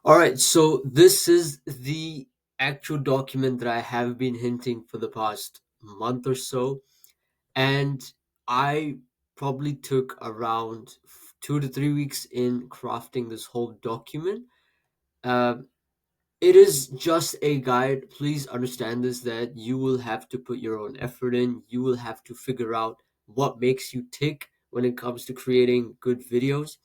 All right, so this is the actual document that I have been hinting for the past month or so, and I probably took around 2 to 3 weeks in crafting this whole document. Um, it is just a guide. Please understand this, that you will have to put your own effort in. You will have to figure out what makes you tick when it comes to creating good videos,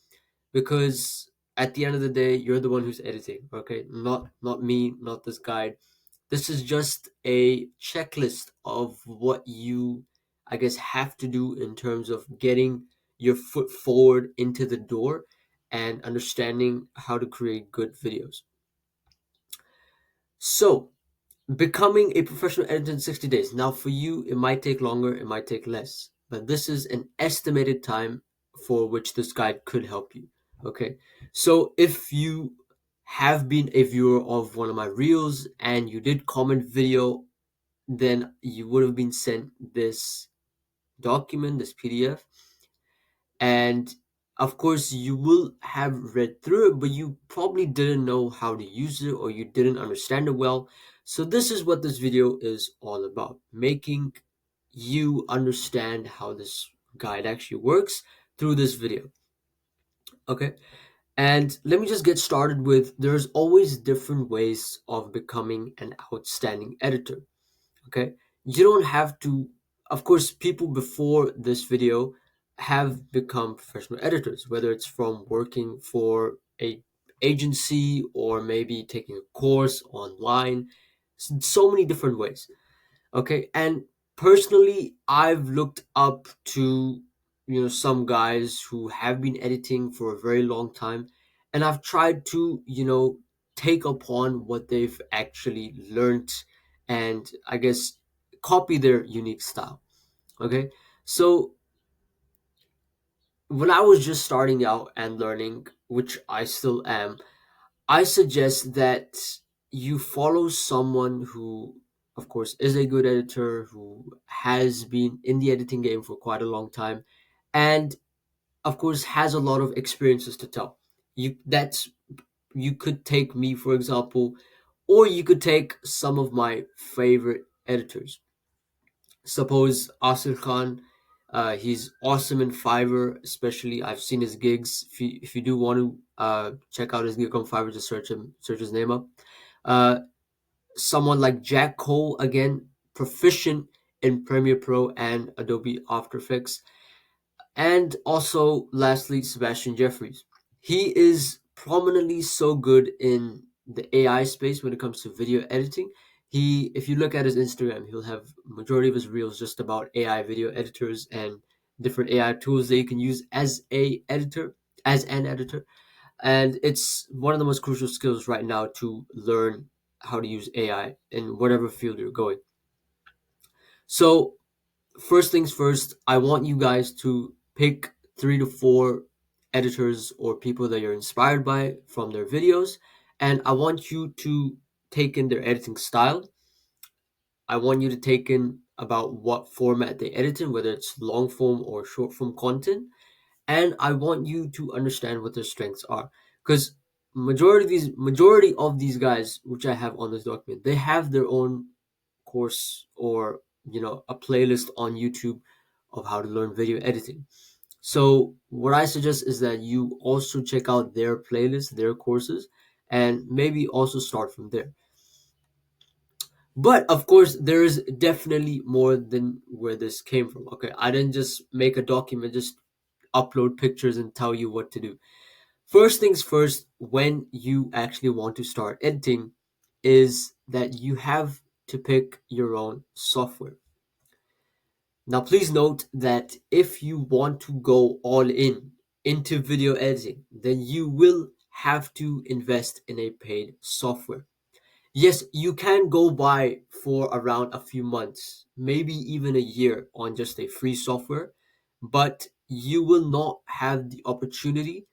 because at the end of the day, you're the one who's editing, okay? Not me, not this guide. This is just a checklist of what you, I guess, have to do in terms of getting your foot forward into the door and understanding how to create good videos. So, becoming a professional editor in 60 days. Now, for you, it might take longer, it might take less, but this is an estimated time for which this guide could help you. Okay, so if you have been a viewer of one of my reels and you did comment video, then you would have been sent this document, this PDF, and of course you will have read through it, but you probably didn't know how to use it or you didn't understand it well. So this is what this video is all about: making you understand how this guide actually works through this video. Okay, and let me just get started with, there's always different ways of becoming an outstanding editor. Okay, you don't have to, of course, people before this video have become professional editors, whether it's from working for a agency or maybe taking a course online. So many different ways. Okay, and personally, I've looked up to, some guys who have been editing for a very long time, and I've tried to, take upon what they've actually learned and, I guess, copy their unique style. Okay, so when I was just starting out and learning, which I still am, I suggest that you follow someone who, of course, is a good editor, who has been in the editing game for quite a long time, and of course has a lot of experiences to tell. You could take me, for example, or you could take some of my favorite editors. Suppose Asir Khan, he's awesome in Fiverr, especially I've seen his gigs. If you do want to check out his gig on Fiverr, just search his name up. Uh, Someone like Jack Cole, again, proficient in Premiere Pro and Adobe After Effects. And also, lastly, Sebastian Jeffries. He is prominently so good in the AI space when it comes to video editing. If you look at his Instagram, he'll have majority of his reels just about AI video editors and different AI tools that you can use as an editor. And it's one of the most crucial skills right now to learn how to use AI in whatever field you're going. So first things first, I want you guys to pick 3 to 4 editors or people that you're inspired by from their videos, and I want you to take in their editing style. I want you to take in about what format they edit in, whether it's long form or short form content, and I want you to understand what their strengths are. Because majority of these guys, which I have on this document, they have their own course or a playlist on YouTube of how to learn video editing. So what I suggest is that you also check out their playlist, their courses, and maybe also start from there. But of course, there is definitely more than where this came from. Okay, I didn't just make a document, just upload pictures and tell you what to do. First things first, when you actually want to start editing, is that you have to pick your own software. Now, please note that if you want to go all in into video editing, then you will have to invest in a paid software. Yes, you can go buy for around a few months, maybe even a year on just a free software, but you will not have the opportunity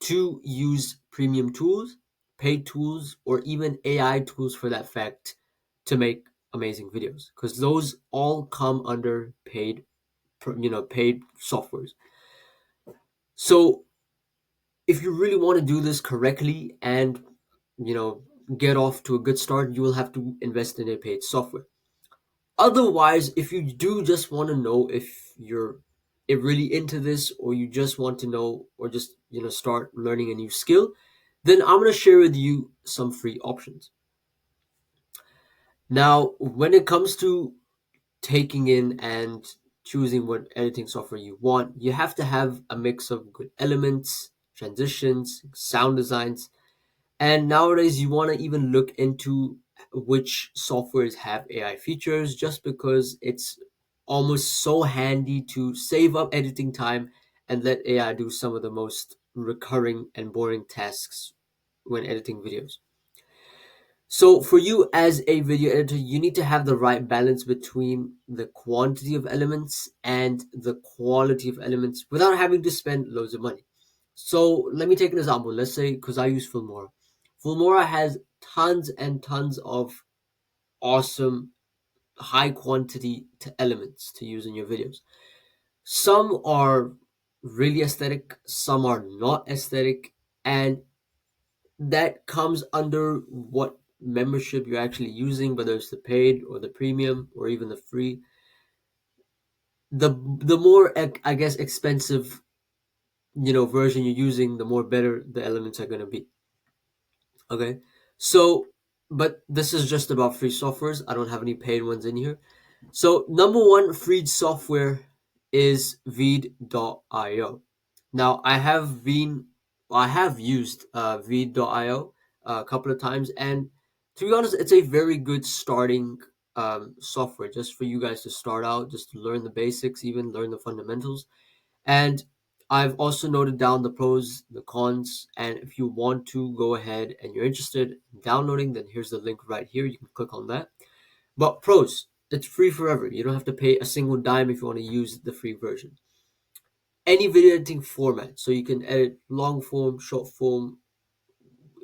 to use premium tools, paid tools, or even AI tools for that fact to make amazing videos, because those all come under paid softwares. So if you really want to do this correctly and get off to a good start, you will have to invest in a paid software. Otherwise, if you do just want to know if you're really into this, or you just want to know, or just start learning a new skill, then I'm going to share with you some free options. Now, when it comes to taking in and choosing what editing software you want, you have to have a mix of good elements, transitions, sound designs, and nowadays you want to even look into which softwares have AI features, just because it's almost so handy to save up editing time and let AI do some of the most recurring and boring tasks when editing videos. So for you as a video editor, you need to have the right balance between the quantity of elements and the quality of elements without having to spend loads of money. So let me take an example. Let's say, because I use Filmora. Filmora has tons and tons of awesome high quantity elements to use in your videos. Some are really aesthetic, some are not aesthetic, and that comes under what membership you're actually using, whether it's the paid or the premium or even the free. The more I guess expensive version you're using, the more better the elements are going to be. Okay, so but this is just about free softwares. I don't have any paid ones in here. So number one free software is Veed.io. Now I have used Veed.io a couple of times, and to be honest, it's a very good starting software just for you guys to start out, just to learn the basics, even learn the fundamentals. And I've also noted down the pros, the cons, and if you want to go ahead and you're interested in downloading, then here's the link right here. You can click on that. But pros, it's free forever. You don't have to pay a single dime if you want to use the free version. Any video editing format, so you can edit long form, short form,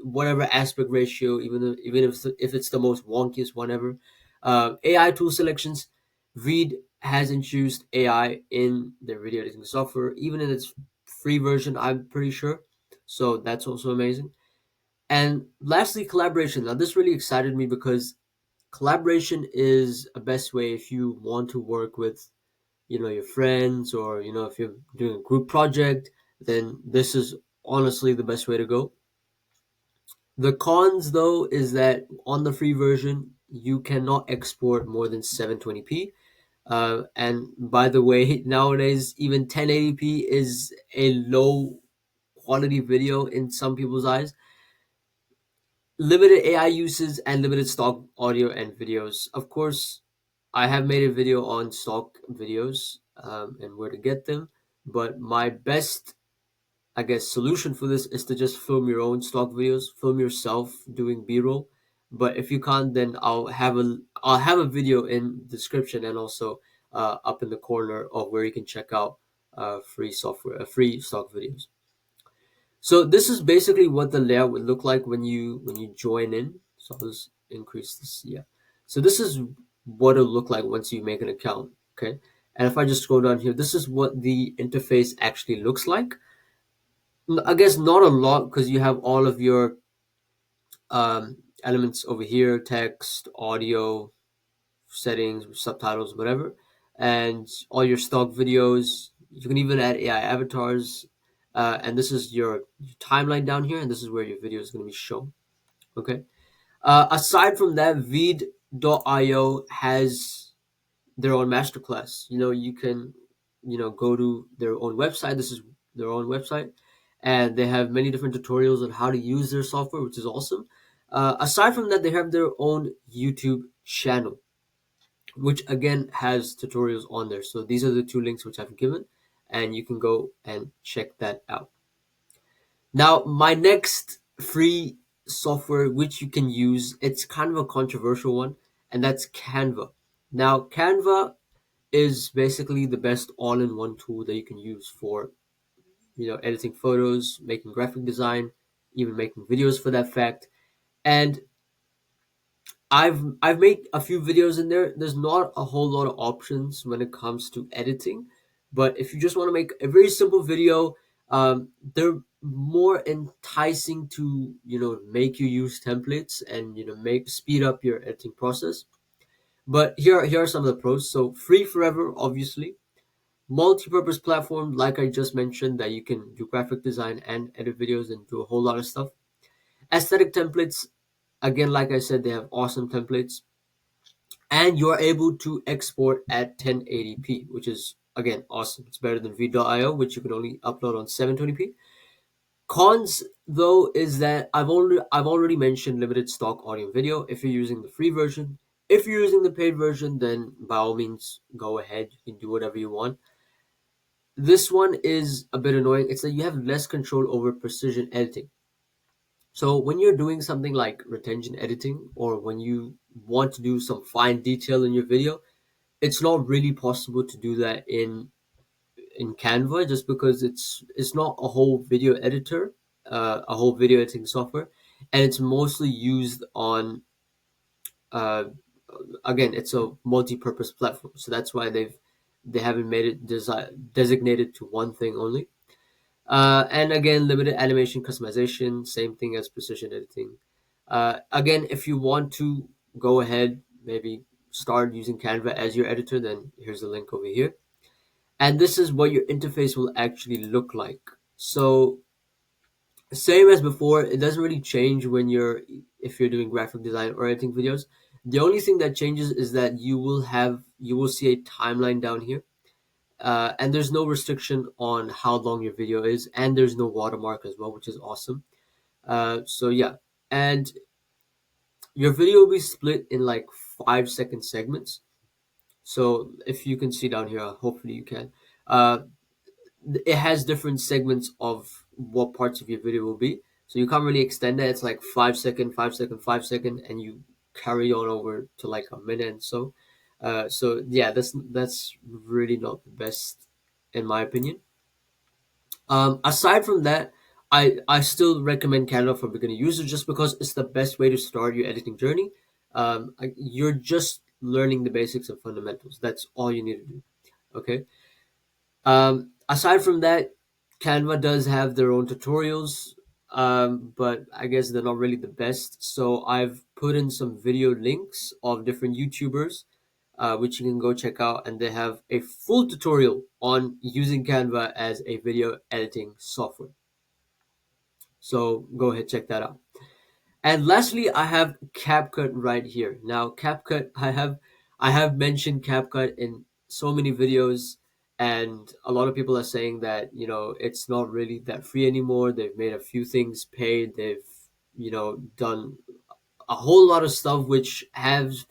whatever aspect ratio, even if it's the most wonkiest one ever. AI tool selections, Reed has introduced AI in their video editing software, even in its free version, I'm pretty sure. So that's also amazing. And lastly, collaboration. Now this really excited me because collaboration is a best way if you want to work with your friends, or if you're doing a group project, then this is honestly the best way to go. The cons though is that on the free version you cannot export more than 720p, and by the way, nowadays even 1080p is a low quality video in some people's eyes. Limited AI uses and limited stock audio and videos. Of course, I have made a video on stock videos, and where to get them, but my best, I guess, solution for this is to just film your own stock videos, film yourself doing B-roll. But if you can't, then I'll have a video in the description, and also up in the corner of where you can check out free stock videos. So this is basically what the layout would look like when you join in. So I'll just increase this. Yeah. So this is what it'll look like once you make an account. Okay. And if I just scroll down here, this is what the interface actually looks like. I guess not a lot, because you have all of your elements over here: text, audio, settings, subtitles, whatever, and all your stock videos. You can even add AI avatars, and this is your timeline down here, and this is where your video is going to be shown. Okay. Aside from that, Veed.io has their own masterclass. You can go to their own website. This is their own website, and they have many different tutorials on how to use their software, which is awesome. Aside from that, they have their own YouTube channel, which again has tutorials on there. So these are the two links which I've given, and you can go and check that out. Now, my next free software which you can use, it's kind of a controversial one, and that's Canva. Now, Canva is basically the best all-in-one tool that you can use for editing photos, making graphic design, even making videos for that fact. And I've made a few videos in there. There's not a whole lot of options when it comes to editing, but if you just want to make a very simple video, they're more enticing to make you use templates and make speed up your editing process. But here are some of the pros. So free forever, obviously. Multi-purpose platform, like I just mentioned, that you can do graphic design and edit videos and do a whole lot of stuff. Aesthetic templates, again, like I said, they have awesome templates, and you're able to export at 1080p, which is again awesome. It's better than v.io, which you can only upload on 720p. Cons, though, is that I've already mentioned limited stock audio and video if you're using the free version. If you're using the paid version, then by all means go ahead. You can do whatever you want. This one is a bit annoying. It's that you have less control over precision editing. So when you're doing something like retention editing, or when you want to do some fine detail in your video, it's not really possible to do that in Canva, just because it's not a whole video editor, a whole video editing software, and it's mostly used on uh, again, it's a multi-purpose platform, so that's why they haven't made it designated to one thing only. And again, limited animation customization, same thing as precision editing. Again, if you want to go ahead, maybe start using Canva as your editor, then here's the link over here. And this is what your interface will actually look like. So same as before, it doesn't really change when if you're doing graphic design or editing videos. The only thing that changes is that you will see a timeline down here, and there's no restriction on how long your video is, and there's no watermark as well, which is awesome. So yeah, and your video will be split in like 5 second segments. So if you can see down here, hopefully you can. Uh, it has different segments of what parts of your video will be. So you can't really extend it. It's like 5 second, 5 second, 5 second, and you carry on over to like a minute and so. So yeah, that's really not the best in my opinion. Aside from that, I still recommend Canva for beginner users just because it's the best way to start your editing journey. You're just learning the basics and fundamentals. That's all you need to do. Okay. Aside from that, Canva does have their own tutorials, but I guess they're not really the best. So I've put in some video links of different YouTubers, which you can go check out, and they have a full tutorial on using Canva as a video editing software. So go ahead, check that out. And lastly, I have CapCut right here. Now, CapCut, I have mentioned CapCut in so many videos, and a lot of people are saying that it's not really that free anymore. They've made a few things paid. They've done a whole lot of stuff which has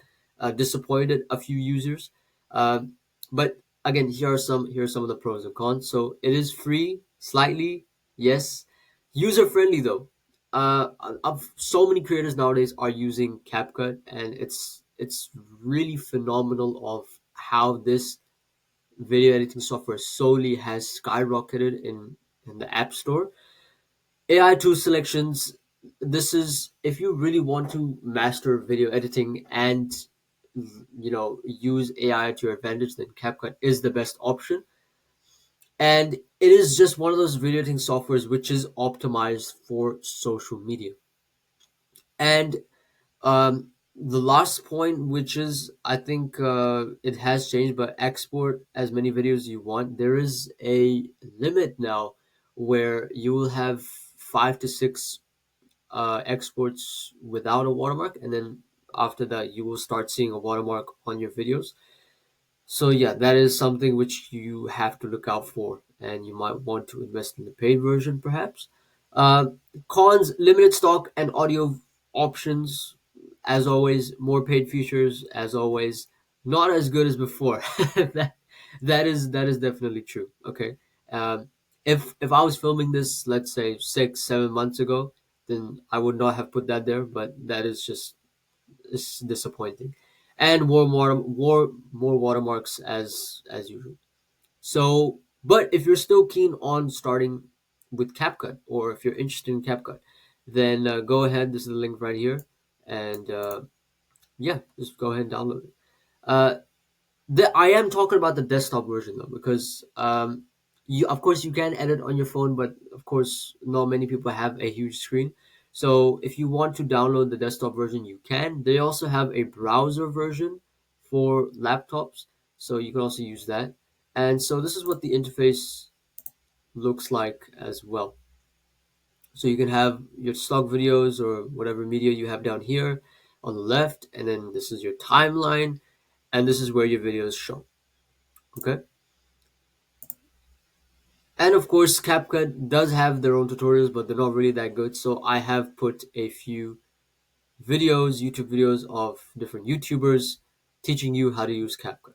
disappointed a few users. Um, but again, here are some of the pros and cons. So it is free, slightly, yes, user friendly though. So many creators nowadays are using CapCut, and it's really phenomenal of how this video editing software solely has skyrocketed in the App Store. AI tool selections. This is if you really want to master video editing and use AI to your advantage, then CapCut is the best option. And it is just one of those video editing softwares which is optimized for social media. And the last point, which is I think it has changed, but export as many videos as you want. There is a limit now where you will have 5 to 6 exports without a watermark, and then after that you will start seeing a watermark on your videos. So yeah, that is something which you have to look out for, and you might want to invest in the paid version perhaps. uh, Cons: limited stock and audio options. As always, more paid features. As always, not as good as before. that that is definitely true. Okay. um, if I was filming this, let's say 6 7 months ago, then I would not have put that there, but that is just, it's disappointing. And more watermarks as usual. So, but if you're still keen on starting with CapCut, or if you're interested in CapCut, then go ahead. This is the link right here, and yeah, just go ahead and download it. I am talking about the desktop version though, because You, of course, you can edit on your phone, but of course not many people have a huge screen. So if you want to download the desktop version, you can. They also have a browser version for laptops, so you can also use that. And so this is what the interface looks like as well. So you can have your stock videos or whatever media you have down here on the left, and then this is your timeline, and this is where your videos show. Okay. And of course, CapCut does have their own tutorials, but they're not really that good. So I have put a few videos, YouTube videos of different YouTubers teaching you how to use CapCut.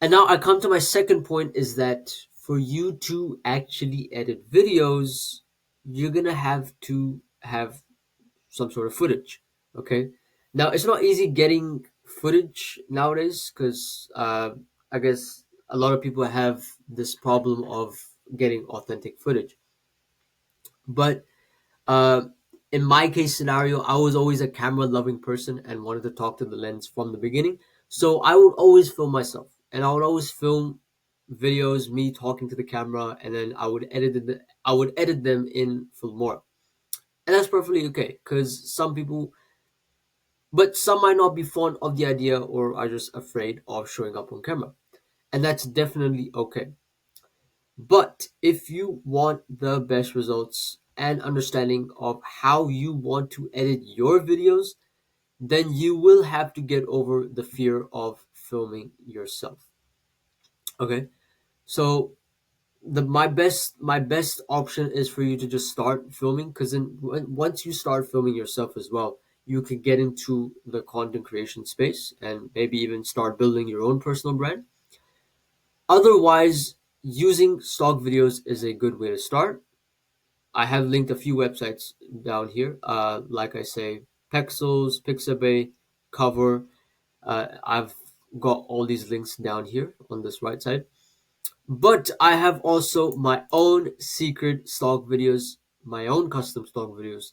And now I come to my second point is that for you to actually edit videos, you're gonna have to have some sort of footage. Okay. Now it's not easy getting footage nowadays because I guess a lot of people have this problem of getting authentic footage. But uh, in my case scenario, I was always a camera loving person and wanted to talk to the lens from the beginning. So I would always film myself and I would always film videos, me talking to the camera, and then I would edit them in Filmora. And that's perfectly okay because some might not be fond of the idea or are just afraid of showing up on camera. And that's definitely okay. But if you want the best results and understanding of how you want to edit your videos, then you will have to get over the fear of filming yourself. Okay? So my best option is for you to just start filming because then once you start filming yourself as well, you can get into the content creation space and maybe even start building your own personal brand. Otherwise, using stock videos is a good way to start. I have linked a few websites down here. Like I say, Pexels, Pixabay, Cover. I've got all these links down here on this right side. But I have also my own secret stock videos, my own custom stock videos,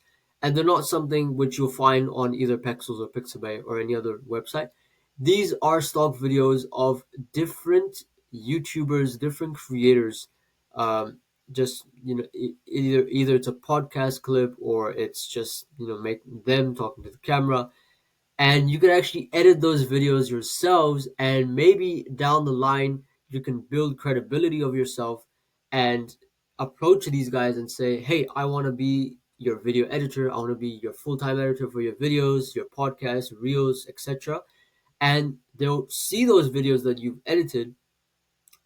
and they're not something which you'll find on either Pexels or Pixabay or any other website. These are stock videos of different YouTubers, different creators. Just either it's a podcast clip or it's just make them talking to the camera, and you can actually edit those videos yourselves, and maybe down the line you can build credibility of yourself and approach these guys and say, hey, I want to be your video editor, I want to be your full-time editor for your videos, your podcast, reels, etc. And they'll see those videos that you've edited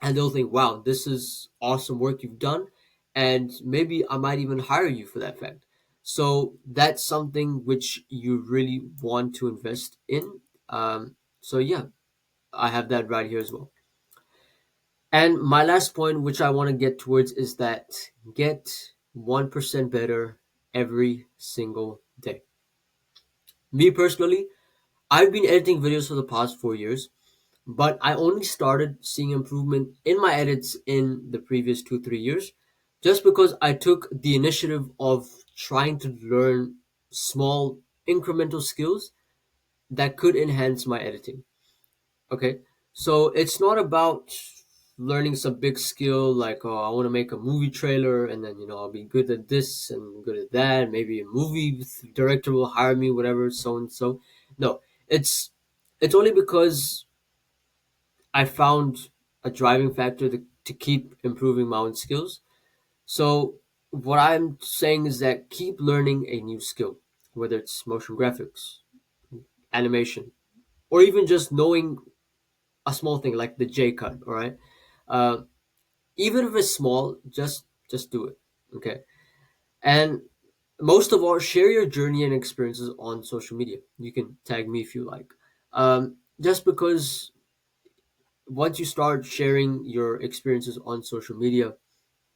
and they'll think, wow, this is awesome work you've done, and maybe I might even hire you for that fact. So that's something which you really want to invest in. So yeah, I have that right here as well. And my last point, which I want to get towards, is that get 1% better every single day. Me personally, I've been editing videos for the past 4 years, but I only started seeing improvement in my edits in the previous 2 3 years, just because I took the initiative of trying to learn small incremental skills that could enhance my editing. Okay, so it's not about learning some big skill like, oh, I want to make a movie trailer and then I'll be good at this and good at that, maybe a movie director will hire me, whatever, so and so. No, it's only because I found a driving factor to keep improving my own skills. So what I'm saying is that keep learning a new skill, whether it's motion graphics, animation, or even just knowing a small thing like the J cut. All right, uh, even if it's small, just do it. Okay, and most of all, share your journey and experiences on social media. You can tag me if you like. Just because once you start sharing your experiences on social media,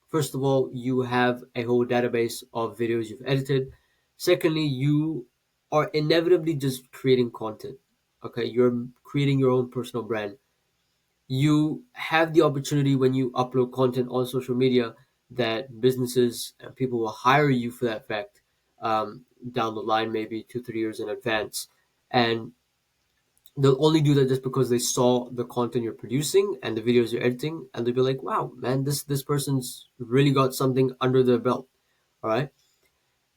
first of all, you have a whole database of videos you've edited. Secondly, you are inevitably just creating content. Okay, you're creating your own personal brand. You have the opportunity when you upload content on social media that businesses and people will hire you for that fact, down the line, maybe 2 3 years in advance. And They'll only do that just because they saw the content you're producing and the videos you're editing, and they'll be like, "Wow, man, this person's really got something under their belt." All right,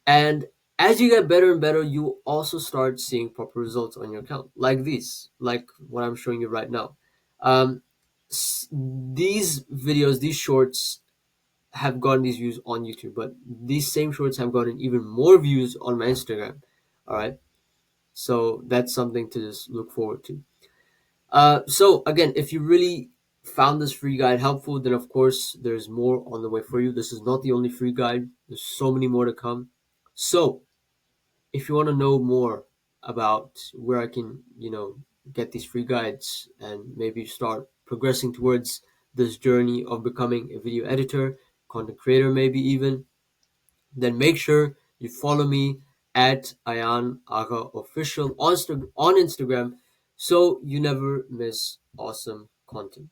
and as you get better and better, you also start seeing proper results on your account, like these, like what I'm showing you right now. Um, these videos, these shorts, have gotten these views on YouTube, but these same shorts have gotten even more views on my Instagram. All right, so that's something to just look forward to. So again, if you really found this free guide helpful, then of course there's more on the way for you. This is not the only free guide. There's so many more to come. So if you want to know more about where I can, get these free guides and maybe start progressing towards this journey of becoming a video editor, content creator, maybe even, then make sure you follow me at Ayan Agha official on Instagram so you never miss awesome content.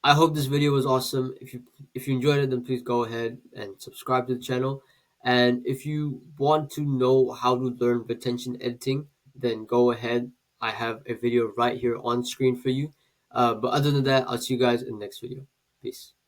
I hope this video was awesome. If you enjoyed it, then please go ahead and subscribe to the channel. And if you want to know how to learn retention editing, then go ahead. I have a video right here on screen for you. But other than that, I'll see you guys in the next video. Peace.